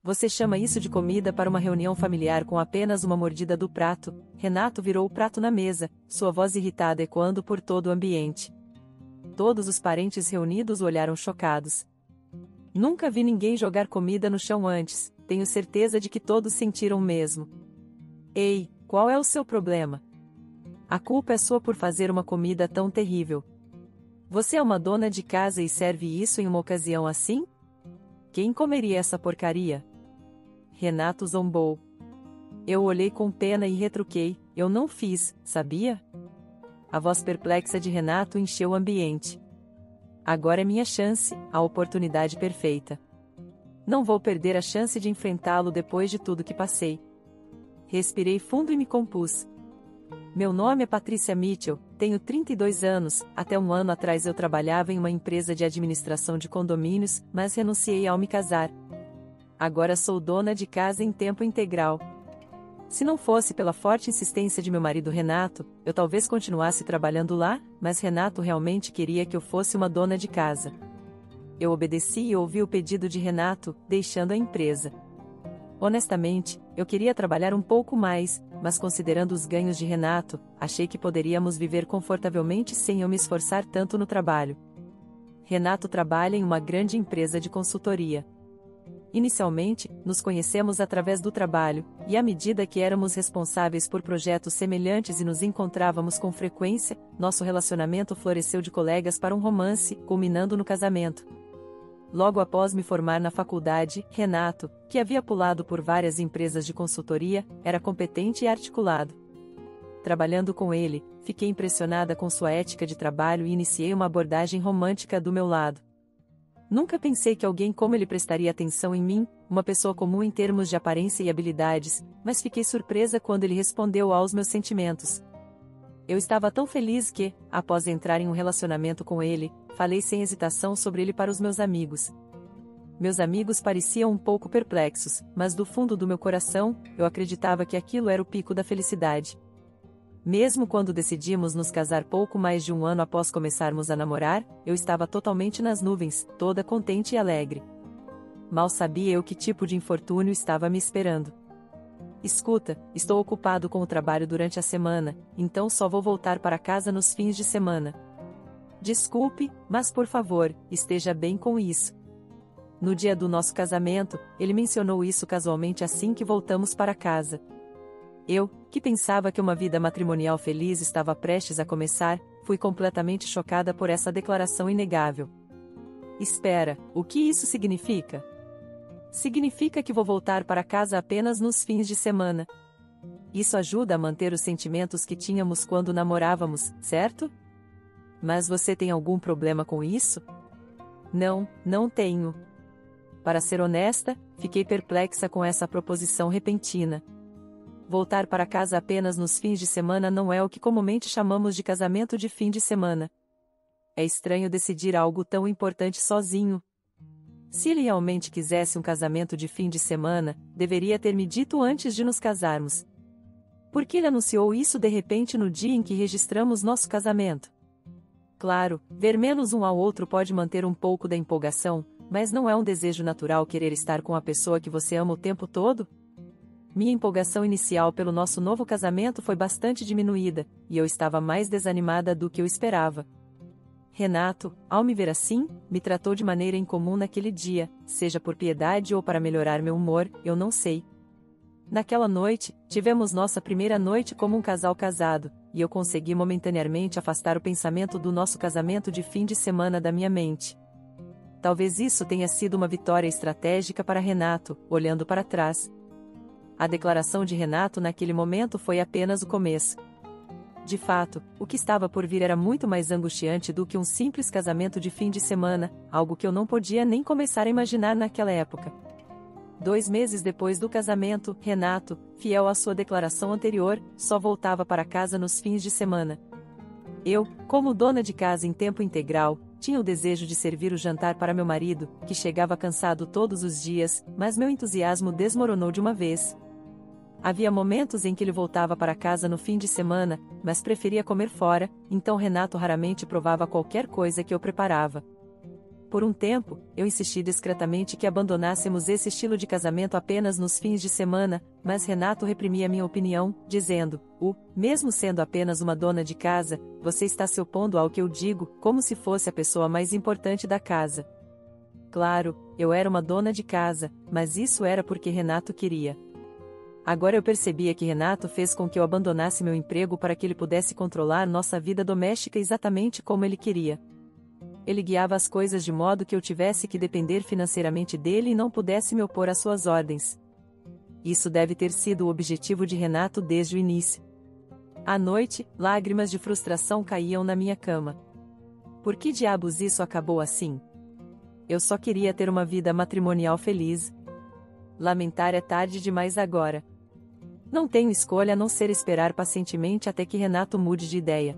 Você chama isso de comida para uma reunião familiar com apenas uma mordida do prato? Renato virou o prato na mesa, sua voz irritada ecoando por todo o ambiente. Todos os parentes reunidos o olharam chocados. Nunca vi ninguém jogar comida no chão antes, tenho certeza de que todos sentiram o mesmo. Ei, qual é o seu problema? A culpa é sua por fazer uma comida tão terrível. Você é uma dona de casa e serve isso em uma ocasião assim? Quem comeria essa porcaria? Renato zombou. Eu olhei com pena e retruquei, eu não fiz, sabia? A voz perplexa de Renato encheu o ambiente. Agora é minha chance, a oportunidade perfeita. Não vou perder a chance de enfrentá-lo depois de tudo que passei. Respirei fundo e me compus. Meu nome é Patrícia Mitchell, tenho 32 anos, até um ano atrás eu trabalhava em uma empresa de administração de condomínios, mas renunciei ao me casar. Agora sou dona de casa em tempo integral. Se não fosse pela forte insistência de meu marido Renato, eu talvez continuasse trabalhando lá, mas Renato realmente queria que eu fosse uma dona de casa. Eu obedeci e ouvi o pedido de Renato, deixando a empresa. Honestamente, eu queria trabalhar um pouco mais, mas considerando os ganhos de Renato, achei que poderíamos viver confortavelmente sem eu me esforçar tanto no trabalho. Renato trabalha em uma grande empresa de consultoria. Inicialmente, nos conhecemos através do trabalho, e à medida que éramos responsáveis por projetos semelhantes e nos encontrávamos com frequência, nosso relacionamento floresceu de colegas para um romance, culminando no casamento. Logo após me formar na faculdade, Renato, que havia pulado por várias empresas de consultoria, era competente e articulado. Trabalhando com ele, fiquei impressionada com sua ética de trabalho e iniciei uma abordagem romântica do meu lado. Nunca pensei que alguém como ele prestaria atenção em mim, uma pessoa comum em termos de aparência e habilidades, mas fiquei surpresa quando ele respondeu aos meus sentimentos. Eu estava tão feliz que, após entrar em um relacionamento com ele, falei sem hesitação sobre ele para os meus amigos. Meus amigos pareciam um pouco perplexos, mas do fundo do meu coração, eu acreditava que aquilo era o pico da felicidade. Mesmo quando decidimos nos casar pouco mais de um ano após começarmos a namorar, eu estava totalmente nas nuvens, toda contente e alegre. Mal sabia eu que tipo de infortúnio estava me esperando. Escuta, estou ocupado com o trabalho durante a semana, então só vou voltar para casa nos fins de semana. Desculpe, mas por favor, esteja bem com isso. No dia do nosso casamento, ele mencionou isso casualmente assim que voltamos para casa. Eu, que pensava que uma vida matrimonial feliz estava prestes a começar, fui completamente chocada por essa declaração inegável. Espera, o que isso significa? Significa que vou voltar para casa apenas nos fins de semana. Isso ajuda a manter os sentimentos que tínhamos quando namorávamos, certo? Mas você tem algum problema com isso? Não, não tenho. Para ser honesta, fiquei perplexa com essa proposição repentina. Voltar para casa apenas nos fins de semana não é o que comumente chamamos de casamento de fim de semana. É estranho decidir algo tão importante sozinho. Se ele realmente quisesse um casamento de fim de semana, deveria ter me dito antes de nos casarmos. Por que ele anunciou isso de repente no dia em que registramos nosso casamento? Claro, ver menos um ao outro pode manter um pouco da empolgação, mas não é um desejo natural querer estar com a pessoa que você ama o tempo todo? Minha empolgação inicial pelo nosso novo casamento foi bastante diminuída, e eu estava mais desanimada do que eu esperava. Renato, ao me ver assim, me tratou de maneira incomum naquele dia, seja por piedade ou para melhorar meu humor, eu não sei. Naquela noite, tivemos nossa primeira noite como um casal casado, e eu consegui momentaneamente afastar o pensamento do nosso casamento de fim de semana da minha mente. Talvez isso tenha sido uma vitória estratégica para Renato, olhando para trás. A declaração de Renato naquele momento foi apenas o começo. De fato, o que estava por vir era muito mais angustiante do que um simples casamento de fim de semana, algo que eu não podia nem começar a imaginar naquela época. 2 meses depois do casamento, Renato, fiel à sua declaração anterior, só voltava para casa nos fins de semana. Eu, como dona de casa em tempo integral, tinha o desejo de servir o jantar para meu marido, que chegava cansado todos os dias, mas meu entusiasmo desmoronou de uma vez. Havia momentos em que ele voltava para casa no fim de semana, mas preferia comer fora, então Renato raramente provava qualquer coisa que eu preparava. Por um tempo, eu insisti discretamente que abandonássemos esse estilo de casamento apenas nos fins de semana, mas Renato reprimia minha opinião, dizendo: mesmo sendo apenas uma dona de casa, você está se opondo ao que eu digo, como se fosse a pessoa mais importante da casa. Claro, eu era uma dona de casa, mas isso era porque Renato queria. Agora eu percebia que Renato fez com que eu abandonasse meu emprego para que ele pudesse controlar nossa vida doméstica exatamente como ele queria. Ele guiava as coisas de modo que eu tivesse que depender financeiramente dele e não pudesse me opor às suas ordens. Isso deve ter sido o objetivo de Renato desde o início. À noite, lágrimas de frustração caíam na minha cama. Por que diabos isso acabou assim? Eu só queria ter uma vida matrimonial feliz. Lamentar é tarde demais agora. Não tenho escolha a não ser esperar pacientemente até que Renato mude de ideia.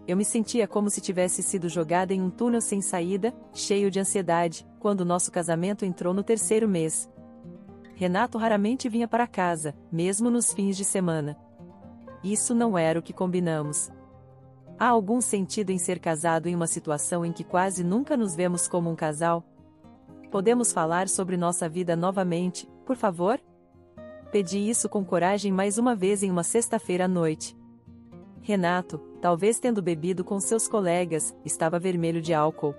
Eu me sentia como se tivesse sido jogada em um túnel sem saída, cheio de ansiedade, quando nosso casamento entrou no 3º mês. Renato raramente vinha para casa, mesmo nos fins de semana. Isso não era o que combinamos. Há algum sentido em ser casado em uma situação em que quase nunca nos vemos como um casal? Podemos falar sobre nossa vida novamente, por favor? Pedi isso com coragem mais uma vez em uma sexta-feira à noite. Renato, talvez tendo bebido com seus colegas, estava vermelho de álcool.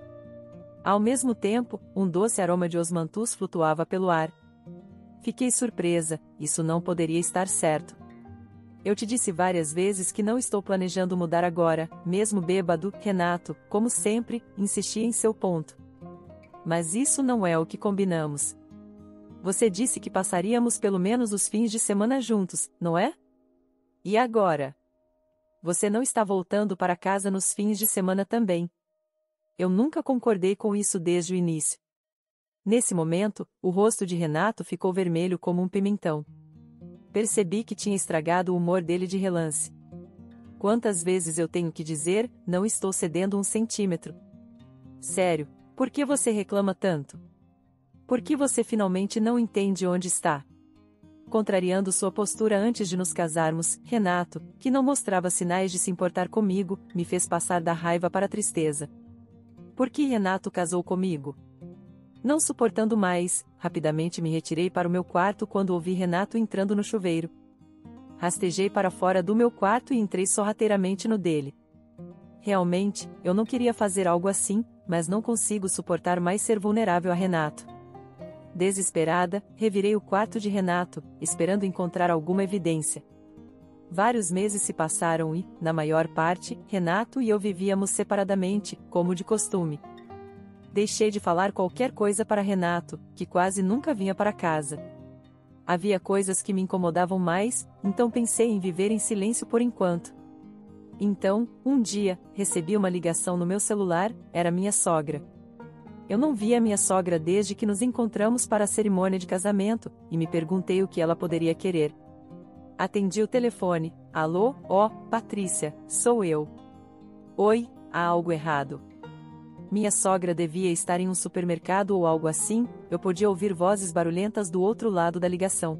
Ao mesmo tempo, um doce aroma de osmanthus flutuava pelo ar. Fiquei surpresa, isso não poderia estar certo. Eu te disse várias vezes que não estou planejando mudar agora, mesmo bêbado, Renato, como sempre, insistia em seu ponto. Mas isso não é o que combinamos. Você disse que passaríamos pelo menos os fins de semana juntos, não é? E agora? Você não está voltando para casa nos fins de semana também. Eu nunca concordei com isso desde o início. Nesse momento, o rosto de Renato ficou vermelho como um pimentão. Percebi que tinha estragado o humor dele de relance. Quantas vezes eu tenho que dizer, não estou cedendo 1 centímetro? Sério, por que você reclama tanto? Por que você finalmente não entende onde está? Contrariando sua postura antes de nos casarmos, Renato, que não mostrava sinais de se importar comigo, me fez passar da raiva para a tristeza. Por que Renato casou comigo? Não suportando mais, rapidamente me retirei para o meu quarto quando ouvi Renato entrando no chuveiro. Rastejei para fora do meu quarto e entrei sorrateiramente no dele. Realmente, eu não queria fazer algo assim, mas não consigo suportar mais ser vulnerável a Renato. Desesperada, revirei o quarto de Renato, esperando encontrar alguma evidência. Vários meses se passaram e, na maior parte, Renato e eu vivíamos separadamente, como de costume. Deixei de falar qualquer coisa para Renato, que quase nunca vinha para casa. Havia coisas que me incomodavam mais, então pensei em viver em silêncio por enquanto. Então, um dia, recebi uma ligação no meu celular, era minha sogra. Eu não via minha sogra desde que nos encontramos para a cerimônia de casamento, e me perguntei o que ela poderia querer. Atendi o telefone. Alô, Patrícia, sou eu. Oi, há algo errado. Minha sogra devia estar em um supermercado ou algo assim, eu podia ouvir vozes barulhentas do outro lado da ligação.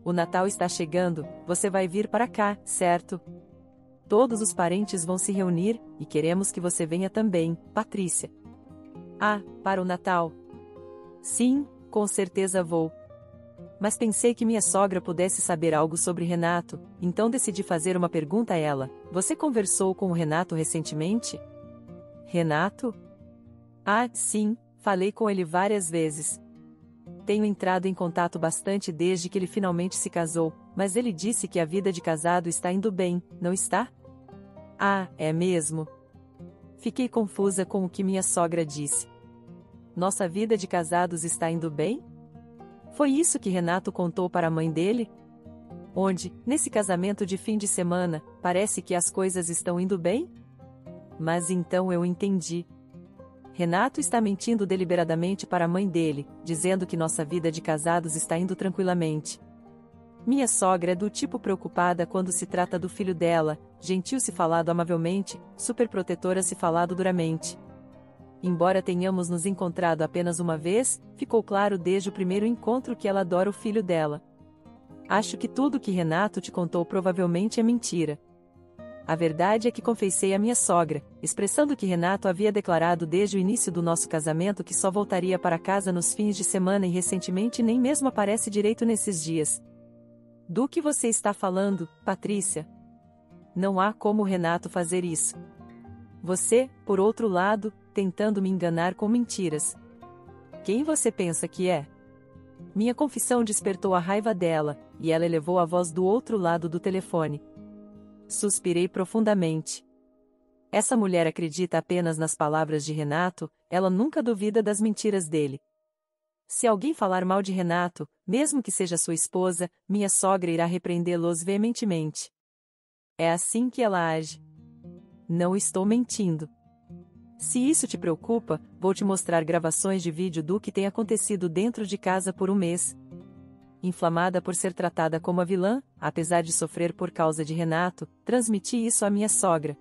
O Natal está chegando, você vai vir para cá, certo? Todos os parentes vão se reunir, e queremos que você venha também, Patrícia. Ah, para o Natal? Sim, com certeza vou. Mas pensei que minha sogra pudesse saber algo sobre Renato, então decidi fazer uma pergunta a ela. Você conversou com o Renato recentemente? Renato? Ah, sim, falei com ele várias vezes. Tenho entrado em contato bastante desde que ele finalmente se casou, mas ele disse que a vida de casado está indo bem, não está? Ah, é mesmo? Fiquei confusa com o que minha sogra disse. Nossa vida de casados está indo bem? Foi isso que Renato contou para a mãe dele? Onde, nesse casamento de fim de semana, parece que as coisas estão indo bem? Mas então eu entendi. Renato está mentindo deliberadamente para a mãe dele, dizendo que nossa vida de casados está indo tranquilamente. Minha sogra é do tipo preocupada quando se trata do filho dela, gentil se falado amavelmente, superprotetora se falado duramente. Embora tenhamos nos encontrado apenas uma vez, ficou claro desde o primeiro encontro que ela adora o filho dela. Acho que tudo que Renato te contou provavelmente é mentira. A verdade é que confessei à minha sogra, expressando que Renato havia declarado desde o início do nosso casamento que só voltaria para casa nos fins de semana e recentemente nem mesmo aparece direito nesses dias. Do que você está falando, Patrícia? Não há como Renato fazer isso. Você, por outro lado, tentando me enganar com mentiras. Quem você pensa que é? Minha confissão despertou a raiva dela, e ela elevou a voz do outro lado do telefone. Suspirei profundamente. Essa mulher acredita apenas nas palavras de Renato, ela nunca duvida das mentiras dele. Se alguém falar mal de Renato, mesmo que seja sua esposa, minha sogra irá repreendê-los veementemente. É assim que ela age. Não estou mentindo. Se isso te preocupa, vou te mostrar gravações de vídeo do que tem acontecido dentro de casa por um mês. Inflamada por ser tratada como a vilã, apesar de sofrer por causa de Renato, transmiti isso à minha sogra.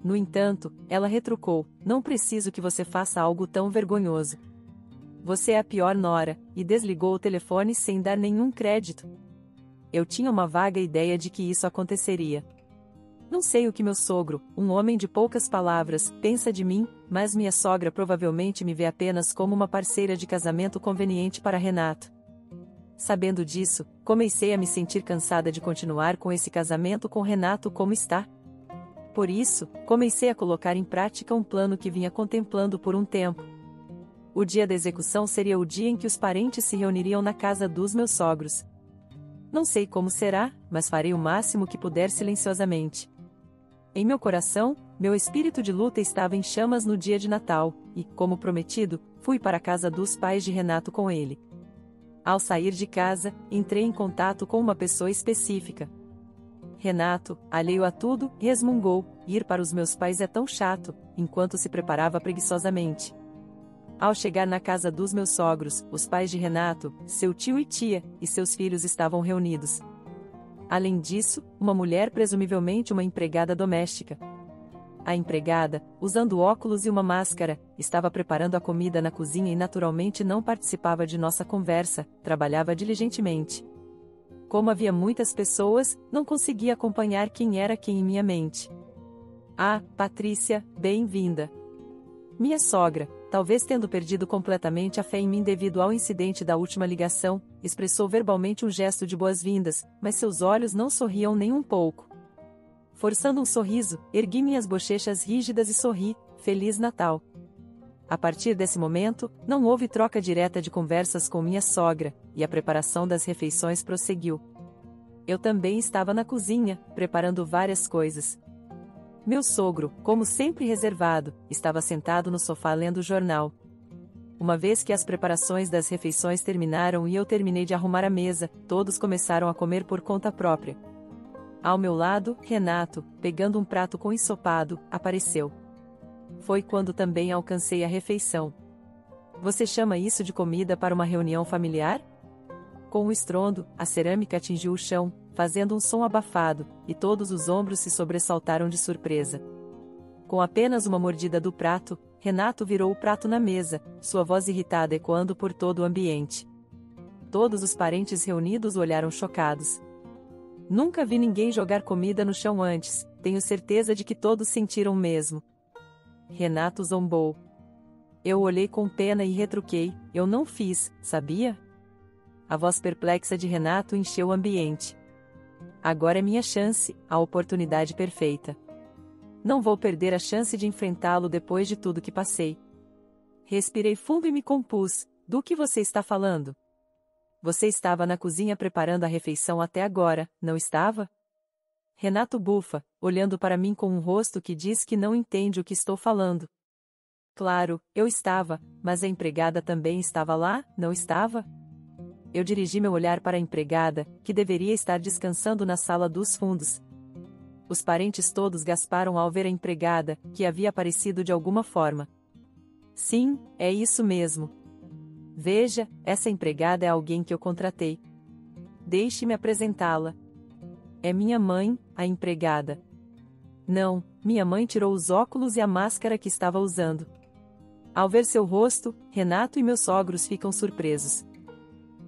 No entanto, ela retrucou: não preciso que você faça algo tão vergonhoso. Você é a pior nora, e desligou o telefone sem dar nenhum crédito. Eu tinha uma vaga ideia de que isso aconteceria. Não sei o que meu sogro, um homem de poucas palavras, pensa de mim, mas minha sogra provavelmente me vê apenas como uma parceira de casamento conveniente para Renato. Sabendo disso, comecei a me sentir cansada de continuar com esse casamento com Renato como está. Por isso, comecei a colocar em prática um plano que vinha contemplando por um tempo. O dia da execução seria o dia em que os parentes se reuniriam na casa dos meus sogros. Não sei como será, mas farei o máximo que puder silenciosamente. Em meu coração, meu espírito de luta estava em chamas no dia de Natal, e, como prometido, fui para a casa dos pais de Renato com ele. Ao sair de casa, entrei em contato com uma pessoa específica. Renato, alheio a tudo, resmungou: ir para os meus pais é tão chato, enquanto se preparava preguiçosamente. Ao chegar na casa dos meus sogros, os pais de Renato, seu tio e tia, e seus filhos estavam reunidos. Além disso, uma mulher, presumivelmente uma empregada doméstica. A empregada, usando óculos e uma máscara, estava preparando a comida na cozinha e naturalmente não participava de nossa conversa, trabalhava diligentemente. Como havia muitas pessoas, não conseguia acompanhar quem era quem em minha mente. Ah, Patrícia, bem-vinda. Minha sogra, talvez tendo perdido completamente a fé em mim devido ao incidente da última ligação, expressou verbalmente um gesto de boas-vindas, mas seus olhos não sorriam nem um pouco. Forçando um sorriso, ergui minhas bochechas rígidas e sorri: Feliz Natal. A partir desse momento, não houve troca direta de conversas com minha sogra, e a preparação das refeições prosseguiu. Eu também estava na cozinha, preparando várias coisas. Meu sogro, como sempre reservado, estava sentado no sofá lendo o jornal. Uma vez que as preparações das refeições terminaram e eu terminei de arrumar a mesa, todos começaram a comer por conta própria. Ao meu lado, Renato, pegando um prato com ensopado, apareceu. Foi quando também alcancei a refeição. Você chama isso de comida para uma reunião familiar? Com um estrondo, a cerâmica atingiu o chão, fazendo um som abafado, e todos os ombros se sobressaltaram de surpresa. Com apenas uma mordida do prato, Renato virou o prato na mesa, sua voz irritada ecoando por todo o ambiente. Todos os parentes reunidos olharam chocados. Nunca vi ninguém jogar comida no chão antes, tenho certeza de que todos sentiram o mesmo. Renato zombou. Eu olhei com pena e retruquei: eu não fiz, sabia? A voz perplexa de Renato encheu o ambiente. Agora é minha chance, a oportunidade perfeita. Não vou perder a chance de enfrentá-lo depois de tudo que passei. Respirei fundo e me compus: do que você está falando? Você estava na cozinha preparando a refeição até agora, não estava? Renato bufa, olhando para mim com um rosto que diz que não entende o que estou falando. Claro, eu estava, mas a empregada também estava lá, não estava? Eu dirigi meu olhar para a empregada, que deveria estar descansando na sala dos fundos. Os parentes todos gasparam ao ver a empregada, que havia aparecido de alguma forma. Sim, é isso mesmo. Veja, essa empregada é alguém que eu contratei. Deixe-me apresentá-la. É minha mãe, a empregada. Não, minha mãe tirou os óculos e a máscara que estava usando. Ao ver seu rosto, Renato e meus sogros ficam surpresos.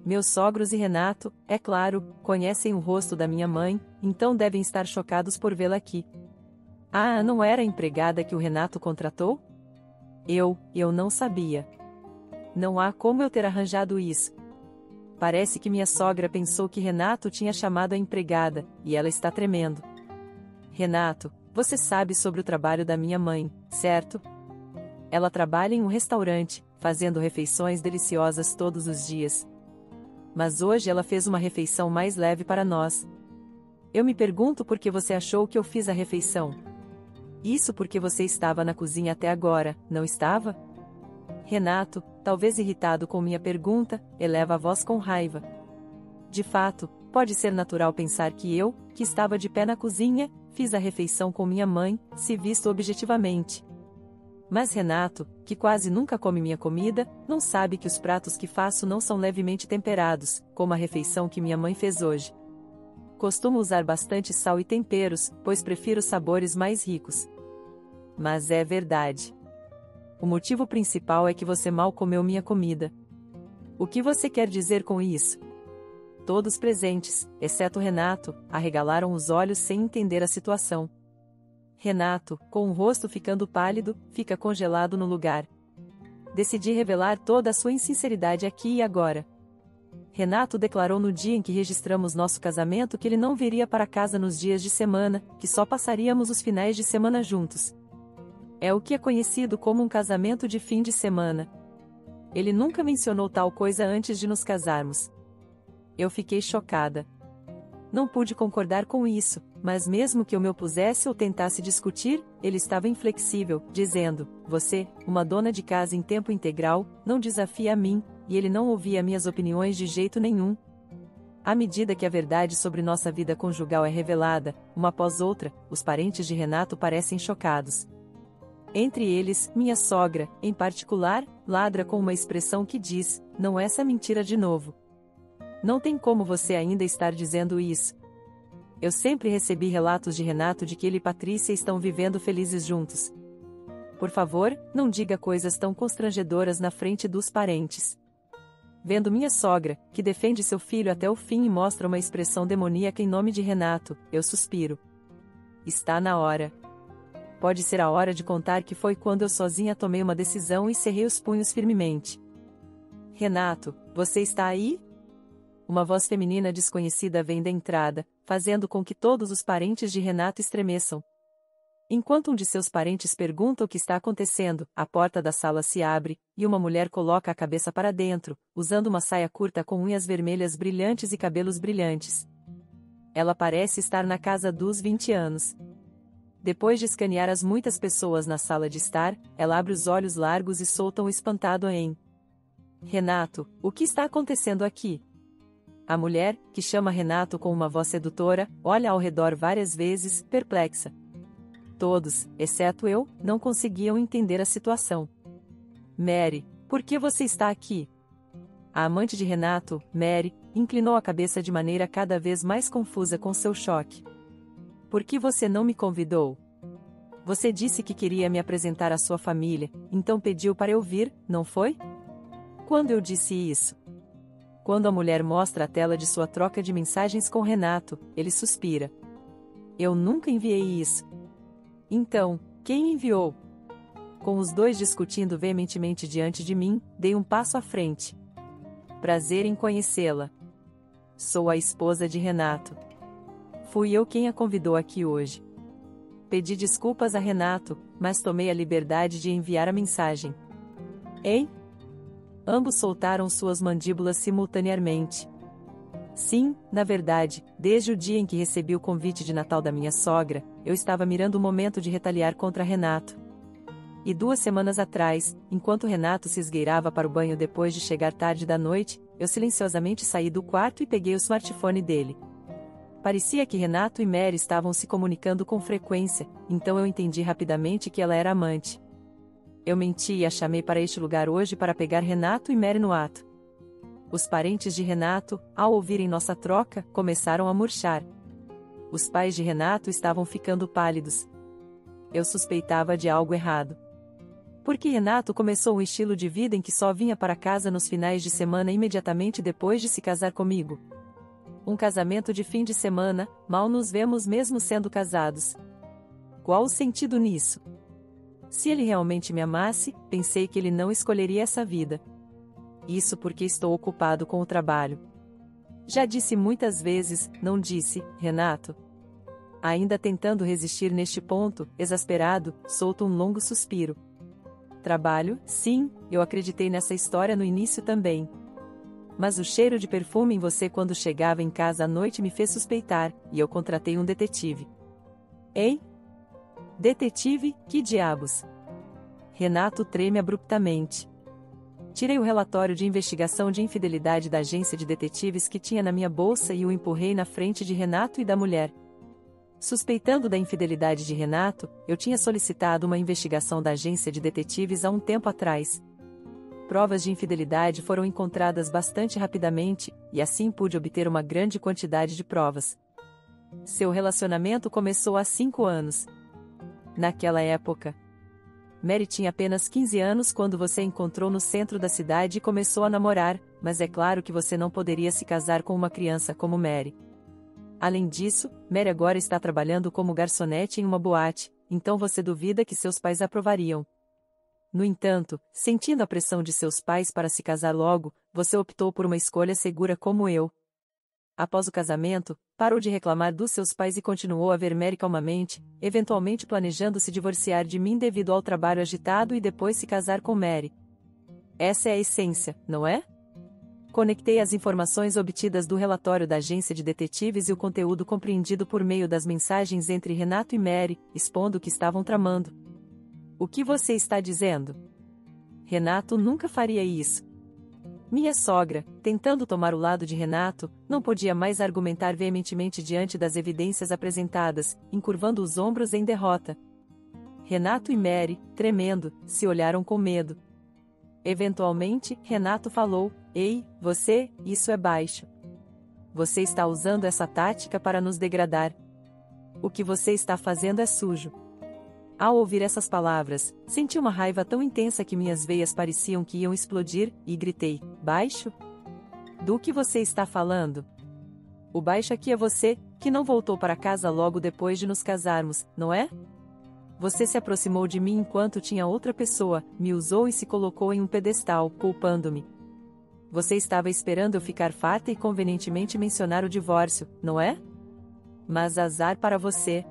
Meus sogros e Renato, é claro, conhecem o rosto da minha mãe, então devem estar chocados por vê-la aqui. Ah, não era a empregada que o Renato contratou? Eu não sabia. Não há como eu ter arranjado isso. Parece que minha sogra pensou que Renato tinha chamado a empregada, e ela está tremendo. Renato, você sabe sobre o trabalho da minha mãe, certo? Ela trabalha em um restaurante, fazendo refeições deliciosas todos os dias. Mas hoje ela fez uma refeição mais leve para nós. Eu me pergunto por que você achou que eu fiz a refeição. Isso porque você estava na cozinha até agora, não estava? Renato, talvez irritado com minha pergunta, eleva a voz com raiva. De fato, pode ser natural pensar que eu, que estava de pé na cozinha, fiz a refeição com minha mãe, se visto objetivamente. Mas Renato, que quase nunca come minha comida, não sabe que os pratos que faço não são levemente temperados, como a refeição que minha mãe fez hoje. Costumo usar bastante sal e temperos, pois prefiro sabores mais ricos. Mas é verdade. O motivo principal é que você mal comeu minha comida. O que você quer dizer com isso? Todos presentes, exceto Renato, arregalaram os olhos sem entender a situação. Renato, com o rosto ficando pálido, fica congelado no lugar. Decidi revelar toda a sua insinceridade aqui e agora. Renato declarou no dia em que registramos nosso casamento que ele não viria para casa nos dias de semana, que só passaríamos os finais de semana juntos. É o que é conhecido como um casamento de fim de semana. Ele nunca mencionou tal coisa antes de nos casarmos. Eu fiquei chocada. Não pude concordar com isso, mas mesmo que eu me opusesse ou tentasse discutir, ele estava inflexível, dizendo: você, uma dona de casa em tempo integral, não desafia a mim, e ele não ouvia minhas opiniões de jeito nenhum. À medida que a verdade sobre nossa vida conjugal é revelada, uma após outra, os parentes de Renato parecem chocados. Entre eles, minha sogra, em particular, ladra com uma expressão que diz: não é essa mentira de novo. Não tem como você ainda estar dizendo isso. Eu sempre recebi relatos de Renato de que ele e Patrícia estão vivendo felizes juntos. Por favor, não diga coisas tão constrangedoras na frente dos parentes. Vendo minha sogra, que defende seu filho até o fim e mostra uma expressão demoníaca em nome de Renato, eu suspiro. Está na hora. Pode ser a hora de contar que foi quando eu sozinha tomei uma decisão e cerrei os punhos firmemente. Renato, você está aí? Uma voz feminina desconhecida vem da entrada, fazendo com que todos os parentes de Renato estremeçam. Enquanto um de seus parentes pergunta o que está acontecendo, a porta da sala se abre, e uma mulher coloca a cabeça para dentro, usando uma saia curta com unhas vermelhas brilhantes e cabelos brilhantes. Ela parece estar na casa dos 20 anos. Depois de escanear as muitas pessoas na sala de estar, ela abre os olhos largos e solta um espantado em: Renato, o que está acontecendo aqui? A mulher, que chama Renato com uma voz sedutora, olha ao redor várias vezes, perplexa. Todos, exceto eu, não conseguiam entender a situação. Mary, por que você está aqui? A amante de Renato, Mary, inclinou a cabeça de maneira cada vez mais confusa com seu choque. Por que você não me convidou? Você disse que queria me apresentar à sua família, então pediu para eu vir, não foi? Quando eu disse isso? Quando a mulher mostra a tela de sua troca de mensagens com Renato, ele suspira. Eu nunca enviei isso. Então, quem enviou? Com os dois discutindo veementemente diante de mim, dei um passo à frente. Prazer em conhecê-la. Sou a esposa de Renato. Fui eu quem a convidou aqui hoje. Pedi desculpas a Renato, mas tomei a liberdade de enviar a mensagem. Ei? Ambos soltaram suas mandíbulas simultaneamente. Sim, na verdade, desde o dia em que recebi o convite de Natal da minha sogra, eu estava mirando o momento de retaliar contra Renato. E 2 semanas atrás, enquanto Renato se esgueirava para o banho depois de chegar tarde da noite, eu silenciosamente saí do quarto e peguei o smartphone dele. Parecia que Renato e Mary estavam se comunicando com frequência, então eu entendi rapidamente que ela era amante. Eu menti e a chamei para este lugar hoje para pegar Renato e Mary no ato. Os parentes de Renato, ao ouvirem nossa troca, começaram a murchar. Os pais de Renato estavam ficando pálidos. Eu suspeitava de algo errado. Porque Renato começou um estilo de vida em que só vinha para casa nos finais de semana imediatamente depois de se casar comigo. Um casamento de fim de semana, mal nos vemos mesmo sendo casados. Qual o sentido nisso? Se ele realmente me amasse, pensei que ele não escolheria essa vida. Isso porque estou ocupado com o trabalho. Já disse muitas vezes, não disse, Renato? Ainda tentando resistir neste ponto, exasperado, solto um longo suspiro. Trabalho, sim, eu acreditei nessa história no início também. Mas o cheiro de perfume em você quando chegava em casa à noite me fez suspeitar, e eu contratei um detetive. Ei? Detetive, que diabos? Renato treme abruptamente. Tirei o relatório de investigação de infidelidade da agência de detetives que tinha na minha bolsa e o empurrei na frente de Renato e da mulher. Suspeitando da infidelidade de Renato, eu tinha solicitado uma investigação da agência de detetives há um tempo atrás. Provas de infidelidade foram encontradas bastante rapidamente, e assim pude obter uma grande quantidade de provas. Seu relacionamento começou há 5 anos. Naquela época, Mary tinha apenas 15 anos quando você a encontrou no centro da cidade e começou a namorar, mas é claro que você não poderia se casar com uma criança como Mary. Além disso, Mary agora está trabalhando como garçonete em uma boate, então você duvida que seus pais aprovariam. No entanto, sentindo a pressão de seus pais para se casar logo, você optou por uma escolha segura como eu. Após o casamento, parou de reclamar dos seus pais e continuou a ver Mary calmamente, eventualmente planejando se divorciar de mim devido ao trabalho agitado e depois se casar com Mary. Essa é a essência, não é? Conectei as informações obtidas do relatório da agência de detetives e o conteúdo compreendido por meio das mensagens entre Renato e Mary, expondo o que estavam tramando. O que você está dizendo? Renato nunca faria isso. Minha sogra, tentando tomar o lado de Renato, não podia mais argumentar veementemente diante das evidências apresentadas, encurvando os ombros em derrota. Renato e Mary, tremendo, se olharam com medo. Eventualmente, Renato falou: Ei, você, isso é baixo. Você está usando essa tática para nos degradar. O que você está fazendo é sujo. Ao ouvir essas palavras, senti uma raiva tão intensa que minhas veias pareciam que iam explodir, e gritei: Baixo? Do que você está falando? O baixo aqui é você, que não voltou para casa logo depois de nos casarmos, não é? Você se aproximou de mim enquanto tinha outra pessoa, me usou e se colocou em um pedestal, culpando-me. Você estava esperando eu ficar farta e convenientemente mencionar o divórcio, não é? Mas azar para você.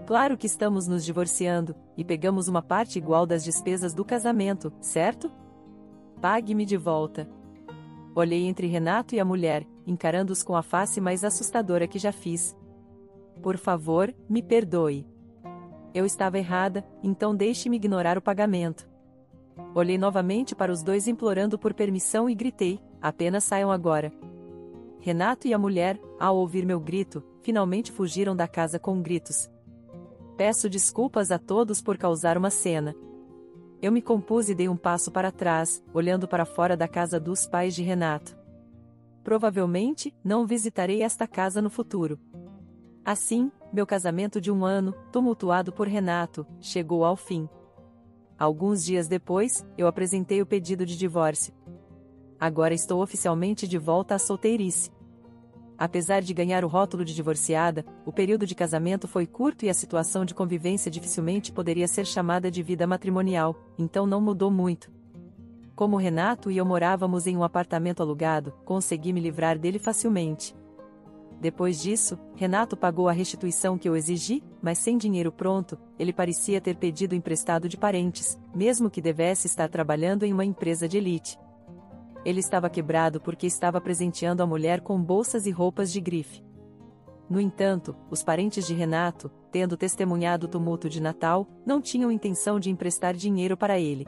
Claro que estamos nos divorciando, e pegamos uma parte igual das despesas do casamento, certo? Pague-me de volta. Olhei entre Renato e a mulher, encarando-os com a face mais assustadora que já fiz. Por favor, me perdoe. Eu estava errada, então deixe-me ignorar o pagamento. Olhei novamente para os dois implorando por permissão e gritei: apenas saiam agora. Renato e a mulher, ao ouvir meu grito, finalmente fugiram da casa com gritos. Peço desculpas a todos por causar uma cena. Eu me compus e dei um passo para trás, olhando para fora da casa dos pais de Renato. Provavelmente, não visitarei esta casa no futuro. Assim, meu casamento de 1 ano, tumultuado por Renato, chegou ao fim. Alguns dias depois, eu apresentei o pedido de divórcio. Agora estou oficialmente de volta à solteirice. Apesar de ganhar o rótulo de divorciada, o período de casamento foi curto e a situação de convivência dificilmente poderia ser chamada de vida matrimonial, então não mudou muito. Como Renato e eu morávamos em um apartamento alugado, consegui me livrar dele facilmente. Depois disso, Renato pagou a restituição que eu exigi, mas sem dinheiro pronto, ele parecia ter pedido emprestado de parentes, mesmo que devesse estar trabalhando em uma empresa de elite. Ele estava quebrado porque estava presenteando a mulher com bolsas e roupas de grife. No entanto, os parentes de Renato, tendo testemunhado o tumulto de Natal, não tinham intenção de emprestar dinheiro para ele.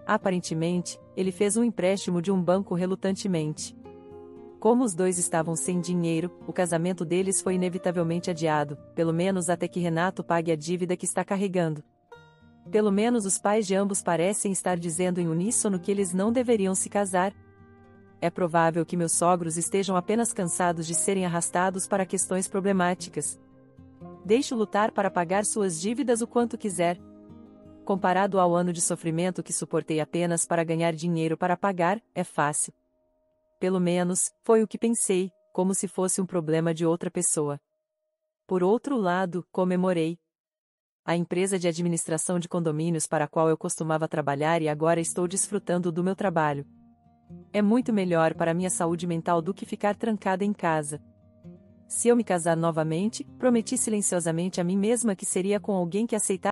Aparentemente, ele fez um empréstimo de um banco relutantemente. Como os dois estavam sem dinheiro, o casamento deles foi inevitavelmente adiado, pelo menos até que Renato pague a dívida que está carregando. Pelo menos os pais de ambos parecem estar dizendo em uníssono que eles não deveriam se casar. É provável que meus sogros estejam apenas cansados de serem arrastados para questões problemáticas. Deixe-o lutar para pagar suas dívidas o quanto quiser. Comparado ao ano de sofrimento que suportei apenas para ganhar dinheiro para pagar, é fácil. Pelo menos, foi o que pensei, como se fosse um problema de outra pessoa. Por outro lado, comemorei. A empresa de administração de condomínios para a qual eu costumava trabalhar e agora estou desfrutando do meu trabalho. É muito melhor para minha saúde mental do que ficar trancada em casa. Se eu me casar novamente, prometi silenciosamente a mim mesma que seria com alguém que aceitasse